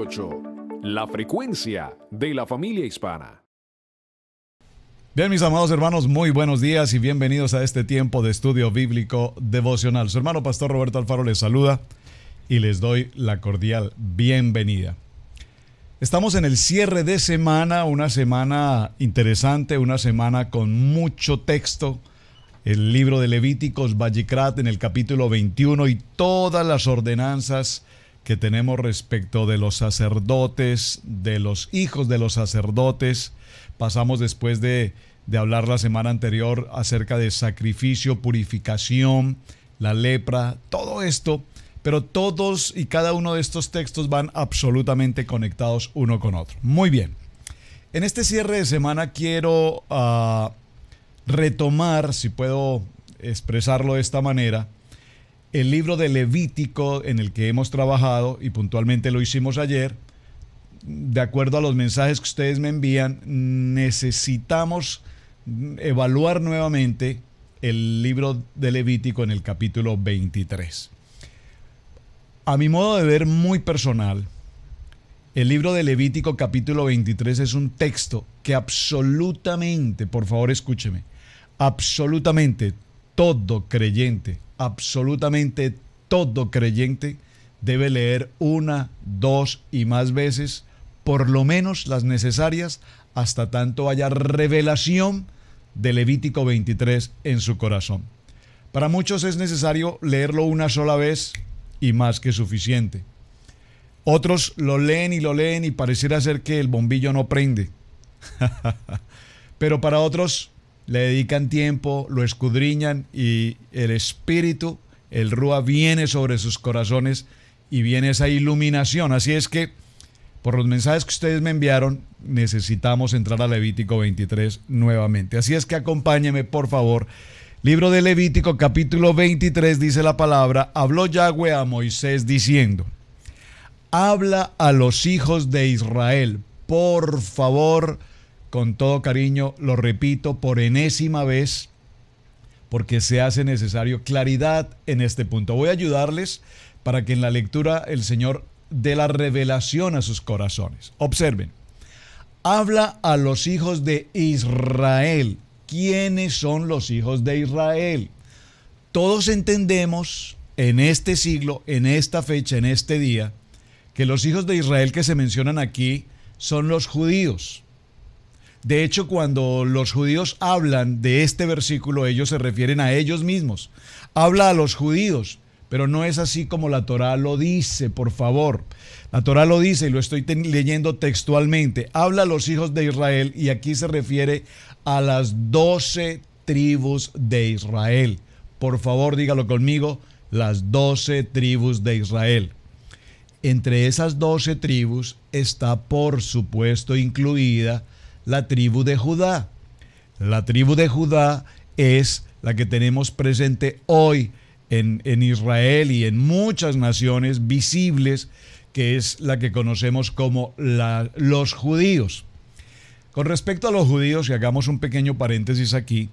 88, la frecuencia de la familia hispana. Bien, mis amados hermanos, muy buenos días y bienvenidos a este tiempo de estudio bíblico devocional. Su hermano Pastor Roberto Alfaro les saluda y les doy la cordial bienvenida. Estamos en el cierre de semana, una semana interesante, una semana con mucho texto. El libro de Levíticos, Vayikrat, en el capítulo 21 y todas las ordenanzas que tenemos respecto de los sacerdotes, de los hijos de los sacerdotes. Pasamos después de hablar la semana anterior acerca de sacrificio, purificación, la lepra, todo esto. Pero todos y cada uno de estos textos van absolutamente conectados uno con otro. Muy bien. En este cierre de semana quiero retomar, si puedo expresarlo de esta manera, el libro de Levítico en el que hemos trabajado y puntualmente lo hicimos ayer. De acuerdo a los mensajes que ustedes me envían, necesitamos evaluar nuevamente el libro de Levítico en el capítulo 23. A mi modo de ver muy personal, el libro de Levítico capítulo 23 es un texto que absolutamente, por favor escúcheme, absolutamente todo creyente debe leer una, dos y más veces, por lo menos las necesarias, hasta tanto haya revelación de Levítico 23 en su corazón. Para muchos es necesario leerlo una sola vez y más que suficiente. Otros lo leen y pareciera ser que el bombillo no prende. Pero para otros le dedican tiempo, lo escudriñan y el Espíritu, el Rúa, viene sobre sus corazones y viene esa iluminación. Así es que, por los mensajes que ustedes me enviaron, necesitamos entrar a Levítico 23 nuevamente. Así es que acompáñenme, por favor. Libro de Levítico, capítulo 23, dice la palabra: habló Yahweh a Moisés diciendo: habla a los hijos de Israel, por favor, con todo cariño, lo repito por enésima vez, porque se hace necesario claridad en este punto. Voy a ayudarles para que en la lectura el Señor dé la revelación a sus corazones. Observen, habla a los hijos de Israel. ¿Quiénes son los hijos de Israel? Todos entendemos en este siglo, en esta fecha, en este día, que los hijos de Israel que se mencionan aquí son los judíos. De hecho, cuando los judíos hablan de este versículo, ellos se refieren a ellos mismos. Habla a los judíos, pero no es así como la Torá lo dice, por favor. La Torá lo dice y lo estoy leyendo textualmente. Habla a los hijos de Israel y aquí se refiere a las 12 tribus de Israel. Por favor, dígalo conmigo, las 12 tribus de Israel. Entre esas 12 tribus está, por supuesto, incluida la tribu de Judá. La tribu de Judá es la que tenemos presente hoy en Israel y en muchas naciones visibles, que es la que conocemos como los judíos. Con respecto a los judíos, y hagamos un pequeño paréntesis aquí,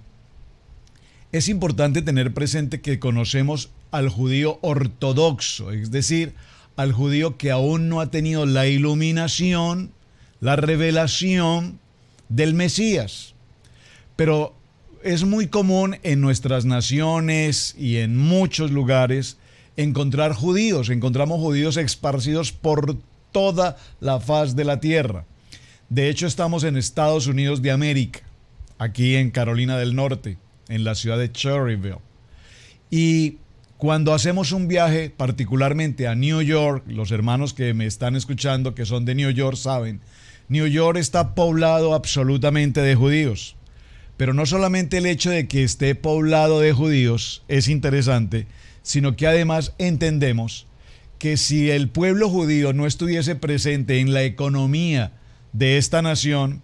es importante tener presente que conocemos al judío ortodoxo, es decir, al judío que aún no ha tenido la iluminación, la revelación del Mesías. Pero es muy común en nuestras naciones y en muchos lugares encontrar judíos. Encontramos judíos esparcidos por toda la faz de la tierra. De hecho, estamos en Estados Unidos de América, aquí en Carolina del Norte, en la ciudad de Cherryville. Y cuando hacemos un viaje, particularmente a New York, los hermanos que me están escuchando que son de New York saben, New York está poblado absolutamente de judíos. Pero no solamente el hecho de que esté poblado de judíos es interesante, sino que además entendemos que si el pueblo judío no estuviese presente en la economía de esta nación,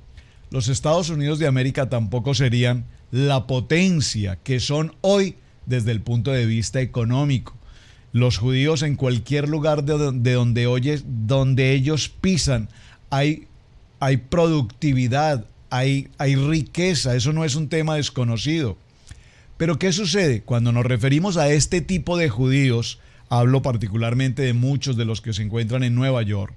los Estados Unidos de América tampoco serían la potencia que son hoy desde el punto de vista económico. Los judíos en cualquier lugar de donde ellos pisan hay productividad, hay riqueza, eso no es un tema desconocido. Pero ¿qué sucede? Cuando nos referimos a este tipo de judíos, hablo particularmente de muchos de los que se encuentran en Nueva York,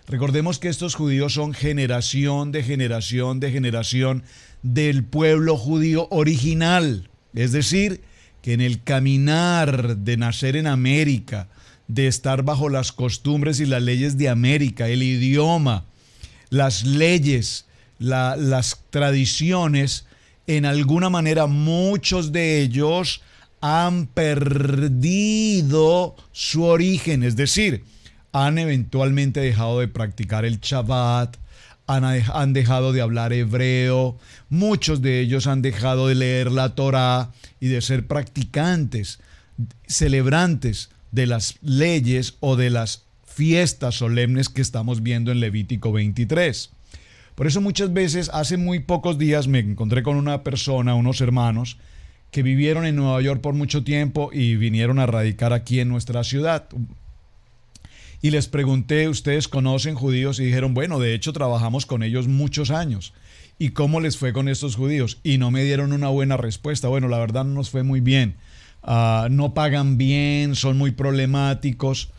Recordemos que estos judíos son generación de generación de generación del pueblo judío original. Es decir, que en el caminar de nacer en América, de estar bajo las costumbres y las leyes de América, el idioma, las leyes, las tradiciones, en alguna manera muchos de ellos han perdido su origen, es decir, han eventualmente dejado de practicar el Shabbat, han dejado de hablar hebreo, muchos de ellos han dejado de leer la Torá y de ser practicantes, celebrantes de las leyes o de las fiestas solemnes que estamos viendo en Levítico 23. Por eso muchas veces, hace muy pocos días me encontré con una persona, unos hermanos, que vivieron en Nueva York por mucho tiempo y vinieron a radicar aquí en nuestra ciudad. Y les pregunté, ¿ustedes conocen judíos? Y dijeron, bueno, de hecho trabajamos con ellos muchos años. ¿Y cómo les fue con estos judíos? Y no me dieron una buena respuesta. Bueno, la verdad no nos fue muy bien. No pagan bien, son muy problemáticos.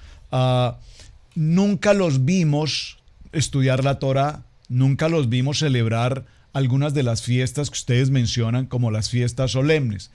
Nunca los vimos estudiar la Torá, nunca los vimos celebrar algunas de las fiestas que ustedes mencionan como las fiestas solemnes.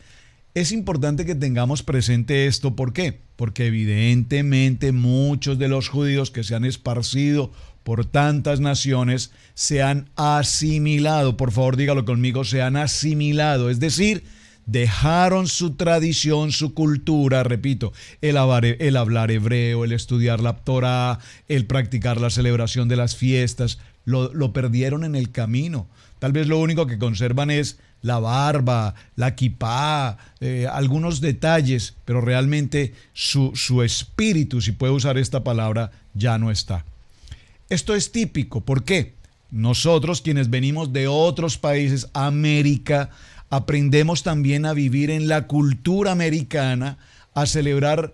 Es importante que tengamos presente esto. ¿Por qué? Porque evidentemente muchos de los judíos que se han esparcido por tantas naciones se han asimilado. Por favor, dígalo conmigo, se han asimilado. Es decir, dejaron su tradición, su cultura, repito, el hablar hebreo, el estudiar la Torá, el practicar la celebración de las fiestas, lo perdieron en el camino. Tal vez lo único que conservan es la barba, la kipá, algunos detalles, pero realmente su espíritu, si puedo usar esta palabra, ya no está. Esto es típico. ¿Por qué? Nosotros, quienes venimos de otros países, América, aprendemos también a vivir en la cultura americana, a celebrar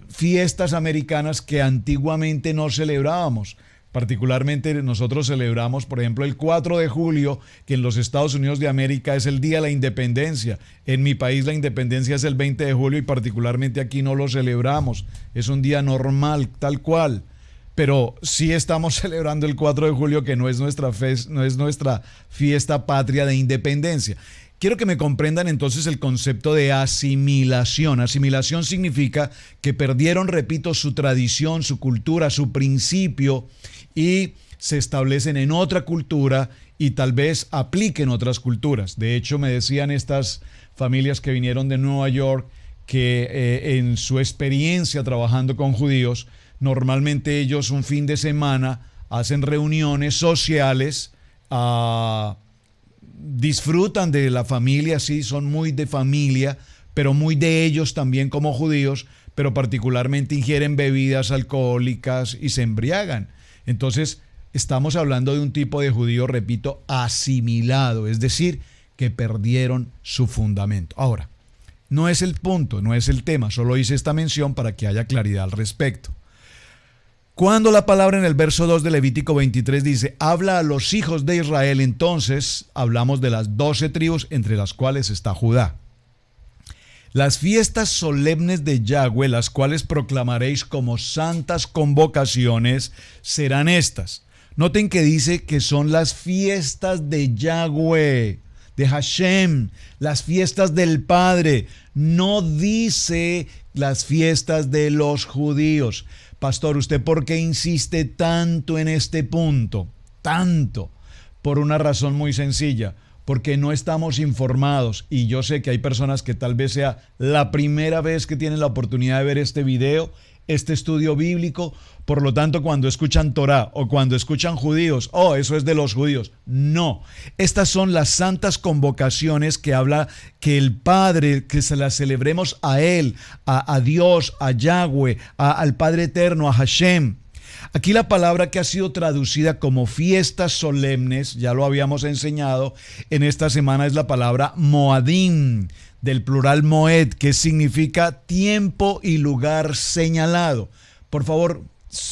fiestas americanas que antiguamente no celebrábamos. Particularmente nosotros celebramos, por ejemplo, el 4 de julio, que en los Estados Unidos de América es el Día de la Independencia. En mi país la independencia es el 20 de julio y particularmente aquí no lo celebramos. Es un día normal, tal cual. Pero sí estamos celebrando el 4 de julio, que no es nuestra fiesta patria de independencia. Quiero que me comprendan entonces el concepto de asimilación. Asimilación significa que perdieron, repito, su tradición, su cultura, su principio y se establecen en otra cultura y tal vez apliquen otras culturas. De hecho, me decían estas familias que vinieron de Nueva York que en su experiencia trabajando con judíos, normalmente ellos un fin de semana hacen reuniones sociales, disfrutan de la familia, sí, son muy de familia, pero muy de ellos también como judíos, pero particularmente ingieren bebidas alcohólicas y se embriagan. Entonces, estamos hablando de un tipo de judío, repito, asimilado, es decir, que perdieron su fundamento. Ahora, no es el punto, no es el tema, solo hice esta mención para que haya claridad al respecto. Cuando la palabra en el verso 2 de Levítico 23 dice, habla a los hijos de Israel, entonces hablamos de las 12 tribus entre las cuales está Judá. Las fiestas solemnes de Yahweh, las cuales proclamaréis como santas convocaciones, serán estas. Noten que dice que son las fiestas de Yahweh, de Hashem, las fiestas del Padre. No dice las fiestas de los judíos. Pastor, ¿usted por qué insiste tanto en este punto? Tanto. Por una razón muy sencilla. Porque no estamos informados. Y yo sé que hay personas que tal vez sea la primera vez que tienen la oportunidad de ver este video, este estudio bíblico. Por lo tanto, cuando escuchan Torá o cuando escuchan judíos, oh, eso es de los judíos. No. Estas son las santas convocaciones que habla que el Padre, que se las celebremos a Él, a Dios, a Yahweh, al Padre Eterno, a Hashem. Aquí la palabra que ha sido traducida como fiestas solemnes, ya lo habíamos enseñado en esta semana, es la palabra Moadim, del plural Moed, que significa tiempo y lugar señalado. Por favor,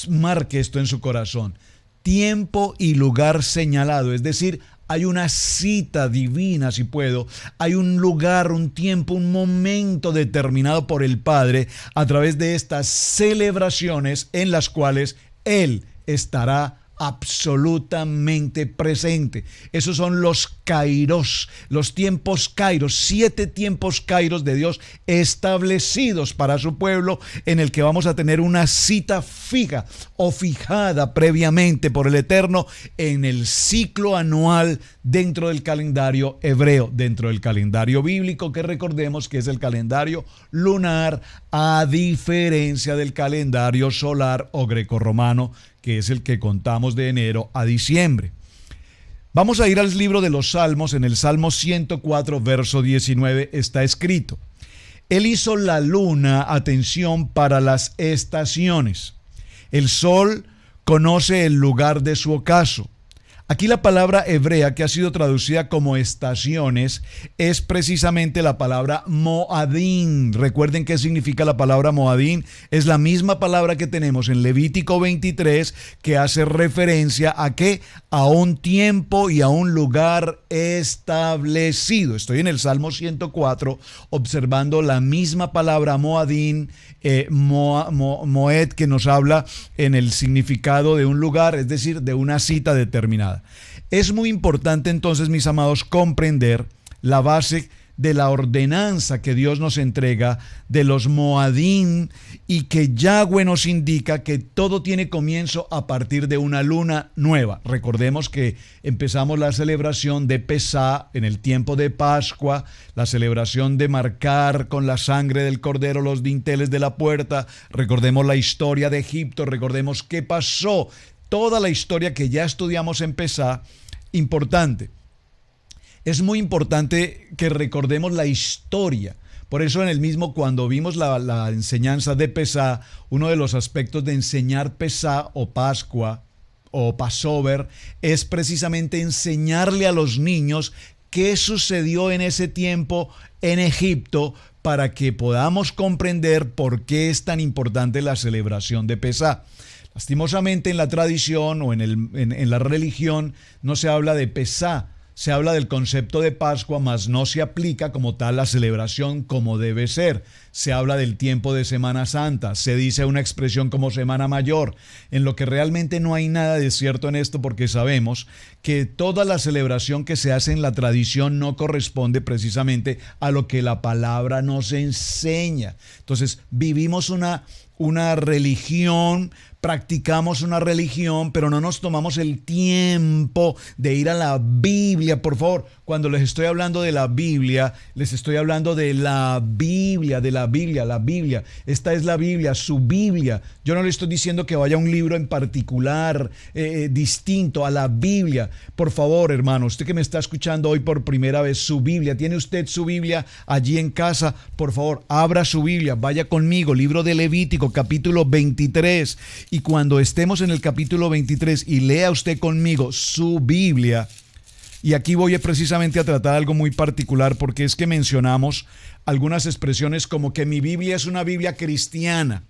marque esto en su corazón. Tiempo y lugar señalado, es decir, hay una cita divina, si puedo, hay un lugar, un tiempo, un momento determinado por el Padre a través de estas celebraciones en las cuales Él estará absolutamente presente. Esos son los kairos, los tiempos kairos, 7 tiempos kairos de Dios establecidos para su pueblo, en el que vamos a tener una cita fija o fijada previamente por el Eterno en el ciclo anual dentro del calendario hebreo, dentro del calendario bíblico, que recordemos que es el calendario lunar, a diferencia del calendario solar o grecorromano, que es el que contamos de enero a diciembre. Vamos a ir al libro de los Salmos. En el Salmo 104, verso 19, está escrito: Él hizo la luna, atención, para las estaciones. El sol conoce el lugar de su ocaso. Aquí la palabra hebrea que ha sido traducida como estaciones es precisamente la palabra moadín. Recuerden qué significa la palabra moadín. Es la misma palabra que tenemos en Levítico 23, que hace referencia a ¿qué? A un tiempo y a un lugar establecido. Estoy en el Salmo 104 observando la misma palabra moadín, moed, que nos habla en el significado de un lugar, es decir, de una cita determinada. Es muy importante entonces, mis amados, comprender la base de la ordenanza que Dios nos entrega de los moadín, y que Yahweh nos indica que todo tiene comienzo a partir de una luna nueva. Recordemos que empezamos la celebración de Pesá en el tiempo de Pascua, la celebración de marcar con la sangre del cordero los dinteles de la puerta. Recordemos la historia de Egipto, recordemos qué pasó, toda la historia que ya estudiamos en Pesá. Importante. Es muy importante que recordemos la historia. Por eso en el mismo, cuando vimos la enseñanza de Pesá, uno de los aspectos de enseñar Pesá o Pascua o Passover es precisamente enseñarle a los niños qué sucedió en ese tiempo en Egipto, para que podamos comprender por qué es tan importante la celebración de Pesá. Lastimosamente, en la tradición o en la religión no se habla de Pesá. Se habla del concepto de Pascua, mas no se aplica como tal la celebración como debe ser. Se habla del tiempo de Semana Santa, se dice una expresión como Semana Mayor, en lo que realmente no hay nada de cierto en esto, porque sabemos que toda la celebración que se hace en la tradición no corresponde precisamente a lo que la palabra nos enseña. Entonces, vivimos una religión, practicamos una religión, pero no nos tomamos el tiempo de ir a la Biblia. Por favor, cuando les estoy hablando de la Biblia, les estoy hablando de la Biblia, la Biblia. Esta es la Biblia, su Biblia. Yo no le estoy diciendo que vaya a un libro en particular, distinto a la Biblia. Por favor, hermano, usted que me está escuchando hoy por primera vez, su Biblia. ¿Tiene usted su Biblia allí en casa? Por favor, abra su Biblia, vaya conmigo, libro de Levítico, capítulo 23. Y cuando estemos en el capítulo 23 y lea usted conmigo su Biblia, y aquí voy precisamente a tratar algo muy particular, porque es que mencionamos algunas expresiones como que mi Biblia es una Biblia cristiana.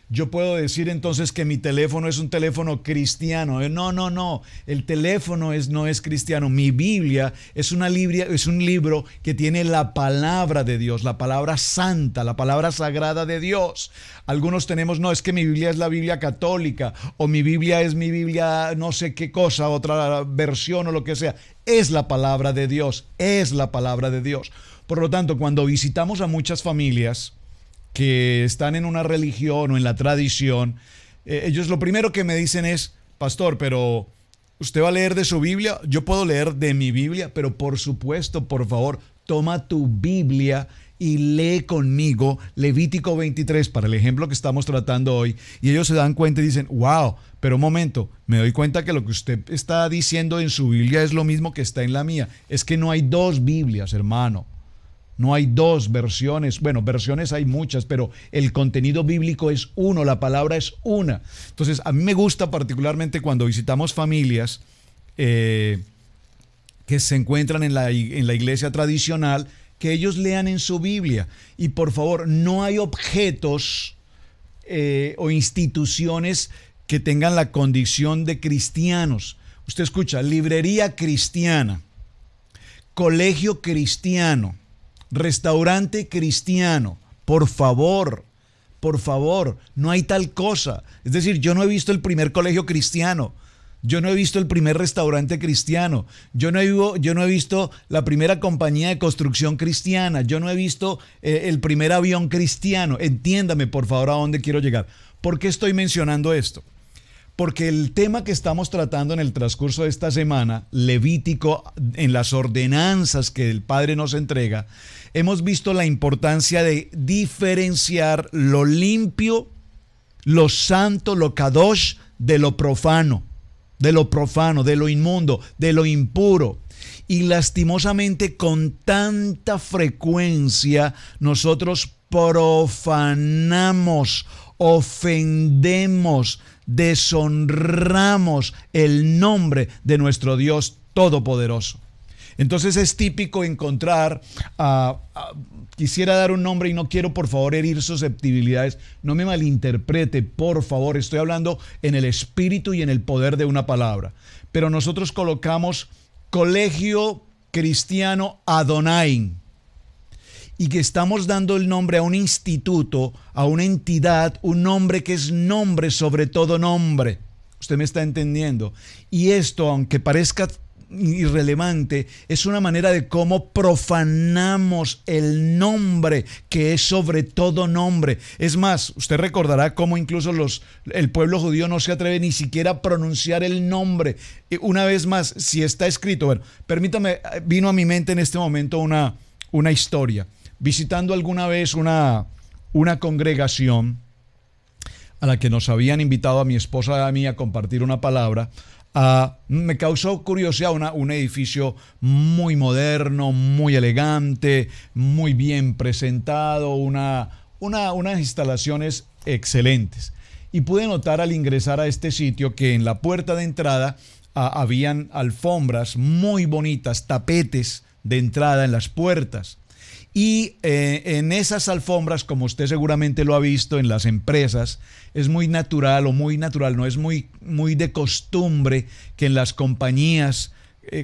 Yo puedo decir entonces que mi teléfono es un teléfono cristiano. No. El teléfono no es cristiano. Mi Biblia es un libro que tiene la palabra de Dios, la palabra santa, la palabra sagrada de Dios. Algunos tenemos, no, es que mi Biblia es la Biblia católica, o mi Biblia es mi Biblia no sé qué cosa, otra versión o lo que sea. Es la palabra de Dios, es la palabra de Dios. Por lo tanto, cuando visitamos a muchas familias que están en una religión o en la tradición, ellos lo primero que me dicen es: pastor, pero ¿usted va a leer de su Biblia? Yo puedo leer de mi Biblia, pero por supuesto, por favor, toma tu Biblia y lee conmigo Levítico 23 para el ejemplo que estamos tratando hoy. Y ellos se dan cuenta y dicen: wow, pero un momento, me doy cuenta que lo que usted está diciendo en su Biblia es lo mismo que está en la mía. Es que no hay dos Biblias, hermano. No hay dos versiones. Bueno, versiones hay muchas, pero el contenido bíblico es uno, la palabra es una. Entonces, a mí me gusta particularmente cuando visitamos familias que se encuentran en la iglesia tradicional, que ellos lean en su Biblia. Y por favor, no hay objetos o instituciones que tengan la condición de cristianos. Usted escucha: librería cristiana, colegio cristiano, restaurante cristiano. Por favor, no hay tal cosa. Es decir, yo no he visto el primer colegio cristiano. Yo no he visto el primer restaurante cristiano. Yo no he visto la primera compañía de construcción cristiana. Yo no he visto el primer avión cristiano. Entiéndame, por favor, a dónde quiero llegar. ¿Por qué estoy mencionando esto? Porque el tema que estamos tratando en el transcurso de esta semana, Levítico, en las ordenanzas que el Padre nos entrega, hemos visto la importancia de diferenciar lo limpio, lo santo, lo kadosh, de lo profano, de lo inmundo, de lo impuro. Y lastimosamente con tanta frecuencia nosotros profanamos, ofendemos, deshonramos el nombre de nuestro Dios Todopoderoso. Entonces es típico encontrar, quisiera dar un nombre y no quiero por favor herir susceptibilidades, no me malinterprete por favor, estoy hablando en el espíritu y en el poder de una palabra, pero nosotros colocamos Colegio Cristiano Adonai, y que estamos dando el nombre a un instituto, a una entidad, un nombre que es nombre sobre todo nombre. Usted me está entendiendo. Y esto, aunque parezca irrelevante, es una manera de cómo profanamos el nombre que es sobre todo nombre. Es más, usted recordará cómo incluso el pueblo judío no se atreve ni siquiera a pronunciar el nombre. Una vez más, si está escrito, bueno, permítame, vino a mi mente en este momento una historia. Visitando alguna vez una congregación a la que nos habían invitado a mi esposa y a mí a compartir una palabra, me causó curiosidad un edificio muy moderno, muy elegante, muy bien presentado, unas instalaciones excelentes. Y pude notar al ingresar a este sitio que en la puerta de entrada habían alfombras muy bonitas, tapetes de entrada en las puertas. Y en esas alfombras, como usted seguramente lo ha visto en las empresas, es muy natural, no es muy de costumbre que en las compañías,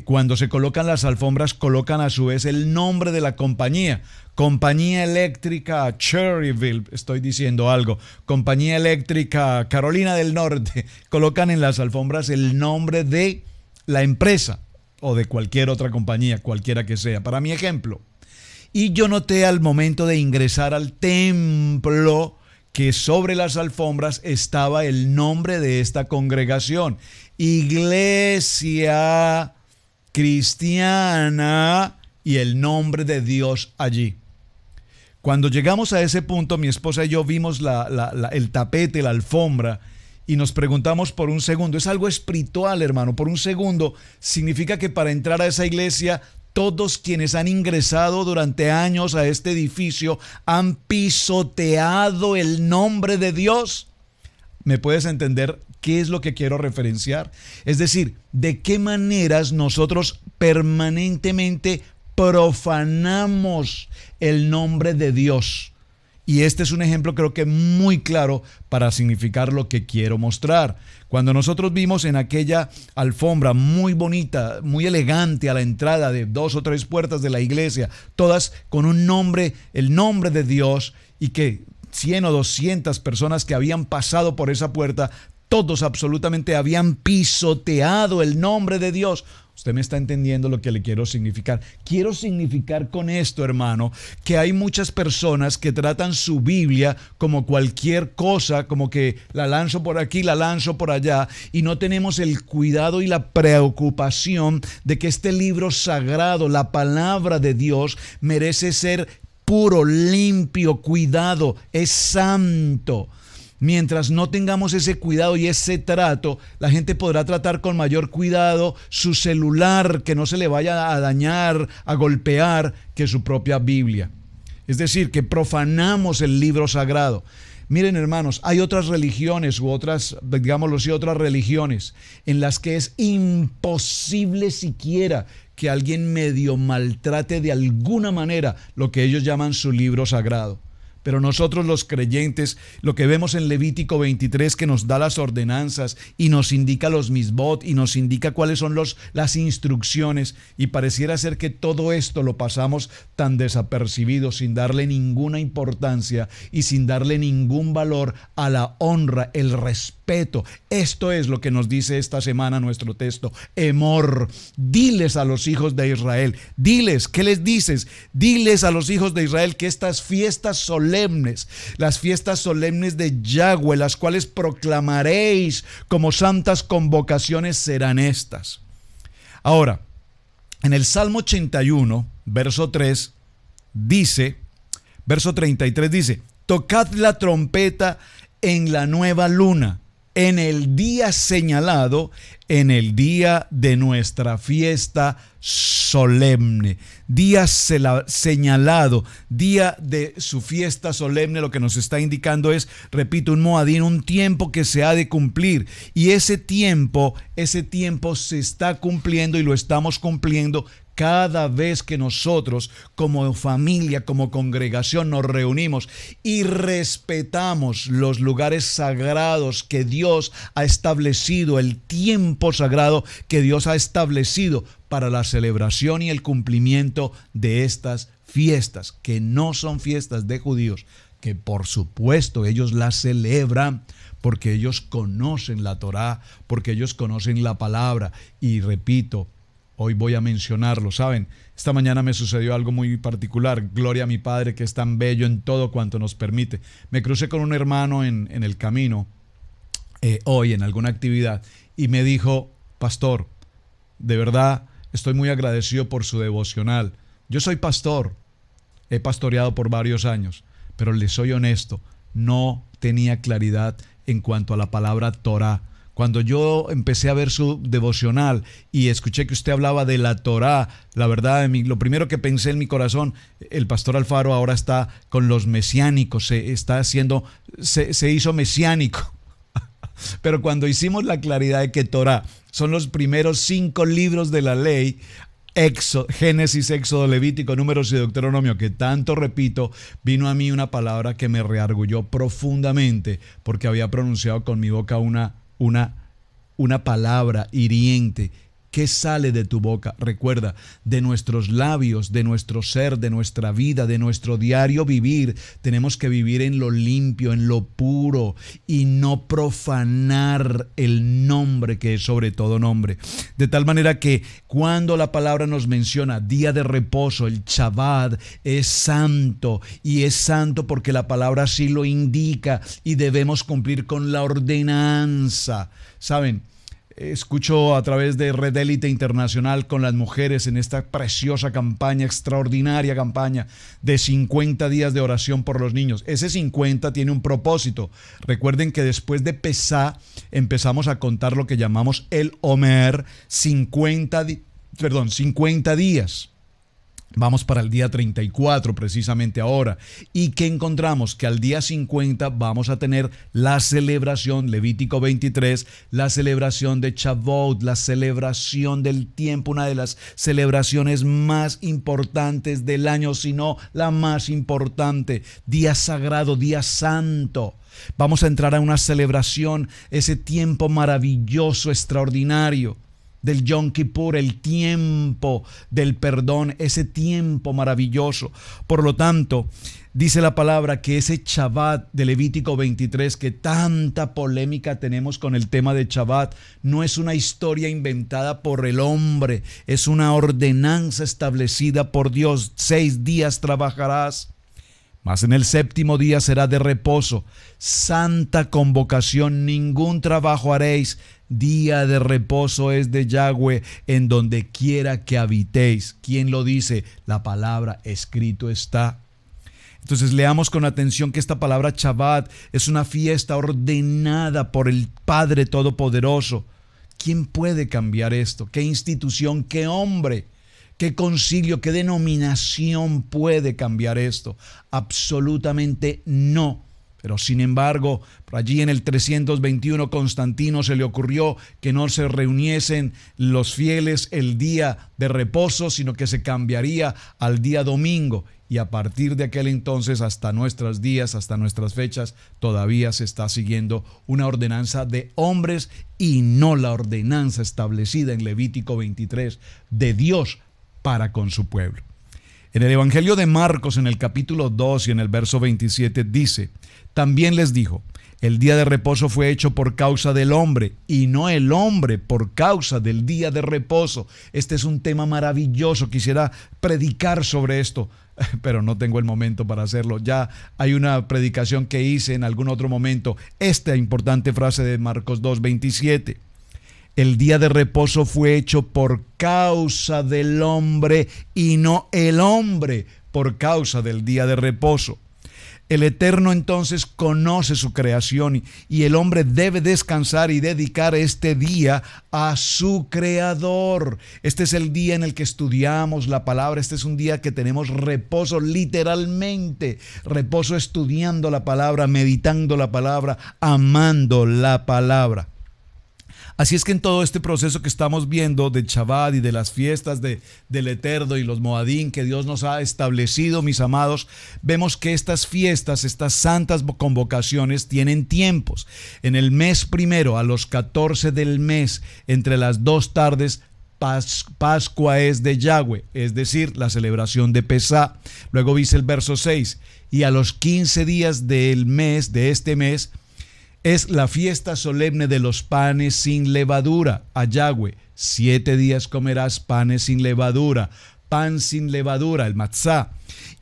cuando se colocan las alfombras, colocan a su vez el nombre de la compañía. Compañía Eléctrica Cherryville, estoy diciendo algo. Compañía Eléctrica Carolina del Norte. Colocan en las alfombras el nombre de la empresa o de cualquier otra compañía, cualquiera que sea. Para mi ejemplo. Y yo noté al momento de ingresar al templo que sobre las alfombras estaba el nombre de esta congregación. Iglesia Cristiana y el nombre de Dios allí. Cuando llegamos a ese punto, mi esposa y yo vimos el tapete, la alfombra, y nos preguntamos por un segundo. Es algo espiritual, hermano. Por un segundo significa que para entrar a esa iglesia, todos quienes han ingresado durante años a este edificio han pisoteado el nombre de Dios. ¿Me puedes entender qué es lo que quiero referenciar? Es decir, de qué maneras nosotros permanentemente profanamos el nombre de Dios. Y este es un ejemplo creo que muy claro para significar lo que quiero mostrar. Cuando nosotros vimos en aquella alfombra muy bonita, muy elegante a la entrada de 2 o 3 puertas de la iglesia, todas con un nombre, el nombre de Dios, y que 100 o 200 personas que habían pasado por esa puerta, todos absolutamente habían pisoteado el nombre de Dios. Usted me está entendiendo lo que le quiero significar. Quiero significar con esto, hermano, que hay muchas personas que tratan su Biblia como cualquier cosa, como que la lanzo por aquí, la lanzo por allá, y no tenemos el cuidado y la preocupación de que este libro sagrado, la palabra de Dios, merece ser puro, limpio, cuidado, es santo. Mientras no tengamos ese cuidado y ese trato, la gente podrá tratar con mayor cuidado su celular, que no se le vaya a dañar, a golpear, que su propia Biblia. Es decir, que profanamos el libro sagrado. Miren, hermanos, hay otras religiones u otras, digámoslo así, otras religiones en las que es imposible siquiera que alguien medio maltrate de alguna manera lo que ellos llaman su libro sagrado. Pero nosotros los creyentes, lo que vemos en Levítico 23, que nos da las ordenanzas y nos indica los misbot y nos indica cuáles son las instrucciones, y pareciera ser que todo esto lo pasamos tan desapercibido, sin darle ninguna importancia y sin darle ningún valor a la honra, el respeto respeto. Esto es lo que nos dice esta semana nuestro texto. Emor, diles a los hijos de Israel, diles, ¿qué les dices? Diles a los hijos de Israel que estas fiestas solemnes, las fiestas solemnes de Yahweh, las cuales proclamaréis como santas convocaciones, serán estas. Ahora, en el Salmo 81, verso 3, dice, verso 33 dice: tocad la trompeta en la nueva luna, en el día señalado, en el día de nuestra fiesta solemne. Día señalado, día de su fiesta solemne, lo que nos está indicando es, repito, un moadín, un tiempo que se ha de cumplir. Y ese tiempo se está cumpliendo y lo estamos cumpliendo cada vez que nosotros como familia, como congregación nos reunimos y respetamos los lugares sagrados que Dios ha establecido, el tiempo sagrado que Dios ha establecido para la celebración y el cumplimiento de estas fiestas, que no son fiestas de judíos, que por supuesto ellos las celebran porque ellos conocen la Torá, porque ellos conocen la palabra. Y repito, hoy voy a mencionarlo, ¿saben? Esta mañana me sucedió algo muy particular. Gloria a mi Padre, que es tan bello en todo cuanto nos permite. Me crucé con un hermano en el camino, hoy en alguna actividad, y me dijo: pastor, de verdad estoy muy agradecido por su devocional. Yo soy pastor, he pastoreado por varios años, pero les soy honesto, no tenía claridad en cuanto a la palabra Torá. Cuando yo empecé a ver su devocional y escuché que usted hablaba de la Torá, la verdad, lo primero que pensé en mi corazón, el pastor Alfaro ahora está con los mesiánicos, se hizo mesiánico. Pero cuando hicimos la claridad de que Torá son los primeros 5 libros de la ley, Génesis, Éxodo, Levítico, Números y Deuteronomio, que tanto repito, vino a mí una palabra que me reargulló profundamente, porque había pronunciado con mi boca una palabra hiriente. ¿Qué sale de tu boca? Recuerda, de nuestros labios, de nuestro ser, de nuestra vida, de nuestro diario vivir, tenemos que vivir en lo limpio, en lo puro, y no profanar el nombre que es sobre todo nombre. De tal manera que cuando la palabra nos menciona día de reposo, el Shabbat es santo, y es santo porque la palabra así lo indica, y debemos cumplir con la ordenanza. ¿Saben? Escucho a través de Red Élite Internacional con las mujeres en esta preciosa campaña, extraordinaria campaña de 50 días de oración por los niños. Ese 50 tiene un propósito. Recuerden que después de Pesá empezamos a contar lo que llamamos el Omer, 50 días. Vamos para el día 34 precisamente ahora. ¿Y qué encontramos? Que al día 50 vamos a tener la celebración, Levítico 23, la celebración de Shavuot, la celebración del tiempo, una de las celebraciones más importantes del año, si no la más importante. Día sagrado, día santo. Vamos a entrar a una celebración, ese tiempo maravilloso, extraordinario del Yom Kippur, el tiempo del perdón, ese tiempo maravilloso. Por lo tanto, dice la palabra que ese Shabbat de Levítico 23, que tanta polémica tenemos con el tema de Shabbat, no es una historia inventada por el hombre, es una ordenanza establecida por Dios. 6 días trabajarás, mas en el 7º día será de reposo. Santa convocación, ningún trabajo haréis. Día de reposo es de Yahweh en donde quiera que habitéis. ¿Quién lo dice? La palabra, escrito está. Entonces leamos con atención que esta palabra Shabbat es una fiesta ordenada por el Padre Todopoderoso. ¿Quién puede cambiar esto? ¿Qué institución, qué hombre, qué concilio, qué denominación puede cambiar esto? Absolutamente no. Pero sin embargo, por allí en el 321 Constantino se le ocurrió que no se reuniesen los fieles el día de reposo, sino que se cambiaría al día domingo. Y a partir de aquel entonces hasta nuestros días, hasta nuestras fechas, todavía se está siguiendo una ordenanza de hombres y no la ordenanza establecida en Levítico 23 de Dios para con su pueblo. En el Evangelio de Marcos, en el capítulo 2 y en el verso 27, dice: también les dijo, el día de reposo fue hecho por causa del hombre y no el hombre por causa del día de reposo. Este es un tema maravilloso. Quisiera predicar sobre esto, pero no tengo el momento para hacerlo. Ya hay una predicación que hice en algún otro momento. Esta importante frase de Marcos 2:27. El día de reposo fue hecho por causa del hombre y no el hombre por causa del día de reposo. El Eterno entonces conoce su creación y el hombre debe descansar y dedicar este día a su Creador. Este es el día en el que estudiamos la palabra. Este es un día que tenemos reposo, literalmente. Reposo estudiando la palabra, meditando la palabra, amando la palabra. Así es que en todo este proceso que estamos viendo de Shabbat y de las fiestas del Eterno y los Moadín que Dios nos ha establecido, mis amados, vemos que estas fiestas, estas santas convocaciones tienen tiempos. En el mes primero, a los 14 del mes, entre las 2 tardes, Pascua es de Yahweh, es decir, la celebración de Pesá. Luego dice el verso 6, y a los 15 días del mes, de este mes, es la fiesta solemne de los panes sin levadura a Yahweh. 7 días comerás panes sin levadura, pan sin levadura, el matzá.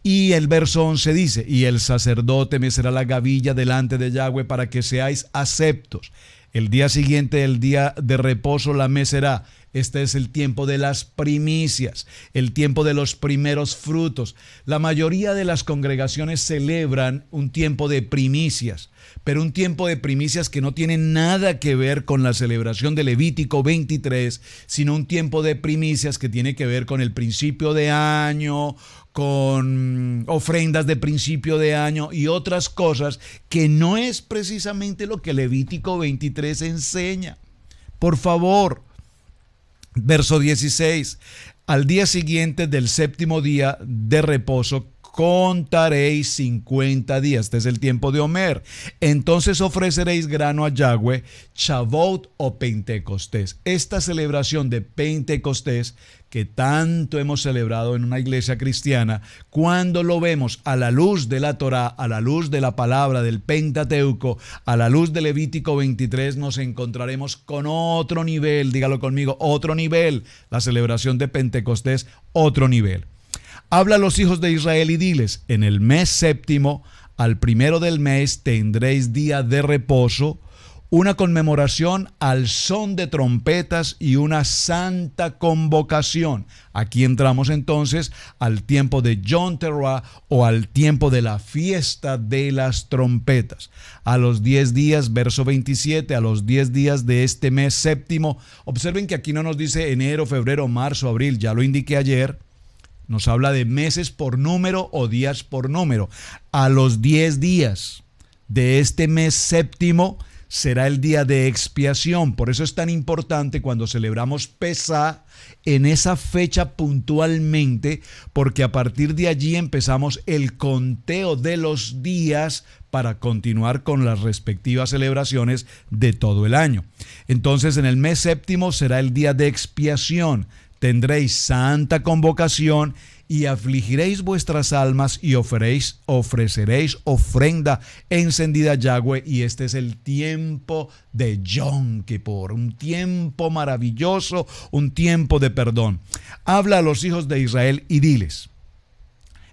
Y el verso 11 dice, y el sacerdote mecerá la gavilla delante de Yahweh para que seáis aceptos. El día siguiente, el día de reposo, la mecerá. Este es el tiempo de las primicias, el tiempo de los primeros frutos. La mayoría de las congregaciones celebran un tiempo de primicias, pero un tiempo de primicias que no tiene nada que ver con la celebración de Levítico 23, sino un tiempo de primicias que tiene que ver con el principio de año, con ofrendas de principio de año y otras cosas que no es precisamente lo que Levítico 23 enseña. Por favor. Verso 16, al día siguiente del 7º día de reposo contaréis 50 días. Este es el tiempo de Omer. Entonces ofreceréis grano a Yahweh, Shavuot o Pentecostés. Esta celebración de Pentecostés que tanto hemos celebrado en una iglesia cristiana, cuando lo vemos a la luz de la Torá, a la luz de la palabra del Pentateuco, a la luz de Levítico 23, nos encontraremos con otro nivel, dígalo conmigo, otro nivel, la celebración de Pentecostés, otro nivel. Habla a los hijos de Israel y diles, en el mes 7º, al 1 del mes, tendréis día de reposo, una conmemoración al son de trompetas y una santa convocación. Aquí entramos entonces al tiempo de Yom Teruah o al tiempo de la fiesta de las trompetas. A los 10 días, verso 27, a los 10 días de este mes 7º, observen que aquí no nos dice enero, febrero, marzo, abril, ya lo indiqué ayer. Nos habla de meses por número o días por número. A los 10 días de este mes 7º será el día de expiación. Por eso es tan importante cuando celebramos Pesá en esa fecha puntualmente, porque a partir de allí empezamos el conteo de los días para continuar con las respectivas celebraciones de todo el año. Entonces, en el mes 7º será el día de expiación. Tendréis santa convocación y afligiréis vuestras almas y ofreceréis ofrenda encendida a Yahweh. Y este es el tiempo de Yom Kippur, un tiempo maravilloso, un tiempo de perdón. Habla a los hijos de Israel y diles,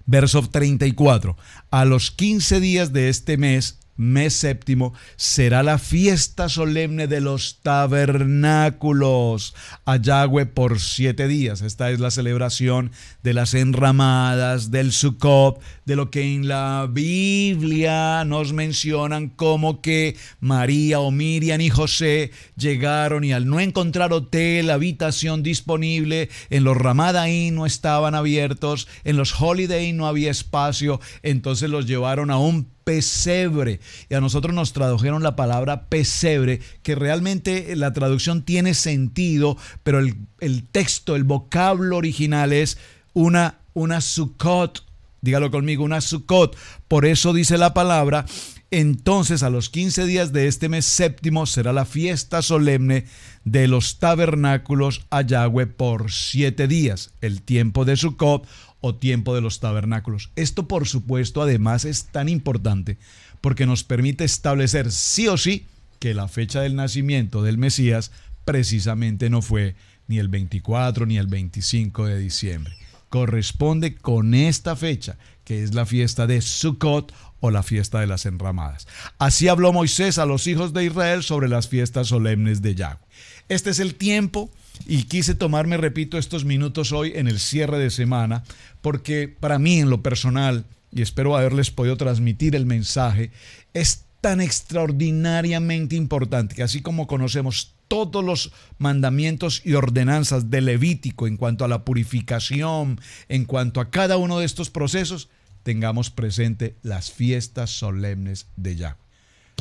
verso 34, a los 15 días de este mes 7º, será la fiesta solemne de los tabernáculos a Yahweh por 7 días. Esta es la celebración de las enramadas, del Sukkot, de lo que en la Biblia nos mencionan como que María o Miriam y José llegaron y al no encontrar hotel, habitación disponible, en los Ramadaín no estaban abiertos, en los Holiday no había espacio, entonces los llevaron a un pesebre, y a nosotros nos tradujeron la palabra pesebre, que realmente la traducción tiene sentido, pero el texto, el vocablo original es una Sukkot, dígalo conmigo, una Sukkot. Por eso dice la palabra, entonces a los 15 días de este mes 7º será la fiesta solemne de los tabernáculos a Yahweh por 7 días, el tiempo de Sukkot o tiempo de los tabernáculos. Esto, por supuesto, además es tan importante porque nos permite establecer sí o sí que la fecha del nacimiento del Mesías precisamente no fue ni el 24 ni el 25 de diciembre. Corresponde con esta fecha, que es la fiesta de Sukkot o la fiesta de las enramadas. Así habló Moisés a los hijos de Israel sobre las fiestas solemnes de Yahweh. Este es el tiempo y quise tomarme, repito, estos minutos hoy en el cierre de semana, porque para mí en lo personal, y espero haberles podido transmitir el mensaje, es tan extraordinariamente importante que así como conocemos todos los mandamientos y ordenanzas de Levítico en cuanto a la purificación, en cuanto a cada uno de estos procesos, tengamos presente las fiestas solemnes de Yahweh.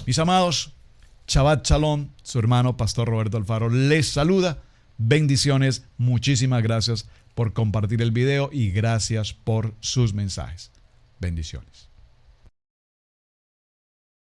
Mis amados, Shabbat Shalom, su hermano Pastor Roberto Alfaro les saluda. Bendiciones, muchísimas gracias por compartir el video y gracias por sus mensajes. Bendiciones.